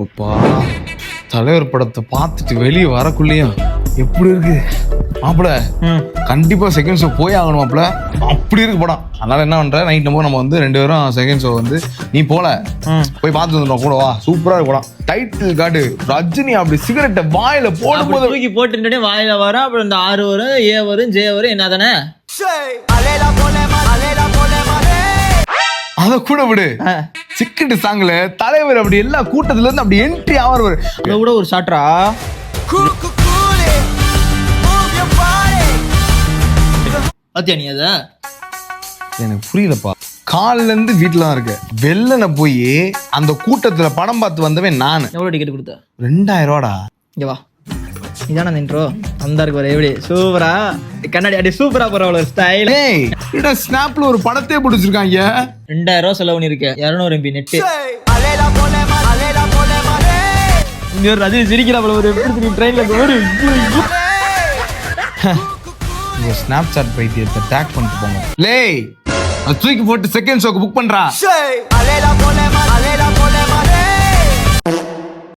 அப்பா தலைவர் படத்தை பார்த்துட்டு வெளியே வரக்குள்ளேயும் எப்படி இருக்கு மாப்பிள? கண்டிப்பா செகண்ட் ஷோ போய் ஆகணும் மாப்பிள. அப்படி இருக்கு படம். அதனால என்ன பண்ற, நைட் நம்ம வந்து 2 பேரும் செகண்ட் ஷோ வந்து நீ போல போய் பார்த்து வந்துடும் கூட வா. சூப்பரா இருக்கு படம். டைட்டில் கார்டு ரஜினி அப்படி சிகரெட்டை வாயில போடும்போது தூக்கி போட்டு வாயில வரும். அப்புறம் இந்த R வரும், A வரும், J வரும். என்ன தானே அத கூட விடு. சிக்கெட்டு சாங்ல தலைவர் அப்படி எல்லா கூட்டத்துல இருந்து அப்படி என்ட்ரி ஆவார். அத கூட ஒரு ஷாட்ரா பாத்தியா நீ? அத எனக்கு புரியலப்பா. காலில இருந்து வீட்டுல தான் இருக்க. வெள்ளன போய் அந்த கூட்டத்துல படம் பார்த்து வந்தவன் நானு. எவ்வளவு டிக்கெட் கொடுத்த? 2000 ரூபாடா. இங்க வா. இதான அந்த இன்ட்ரோ. அந்த இருக்கு பாரு எப்படி சூப்பரா கண்ணாடி அடி சூப்பரா போற அவ்வளவு ஸ்டைல். ஏய் இட ஸ்னாப்ல ஒரு படத்தையே பிடிச்சிருக்காங்க. 2000 ரூபாய் செலவு பண்ணிருக்கேன். 200 MB நெட். இங்க ஒரு ரஜினி சிரிக்கிறாப்ல ஒரு எப்படி ட்ரெயின்ல ஒரு உங்க ஸ்னாப்சாட் பைத்தியத்தை டேக் பண்ணிட்டு போங்க. லேய் அது தூக்கி போட்டு செகண்ட் ஷோக்கு புக் பண்றா.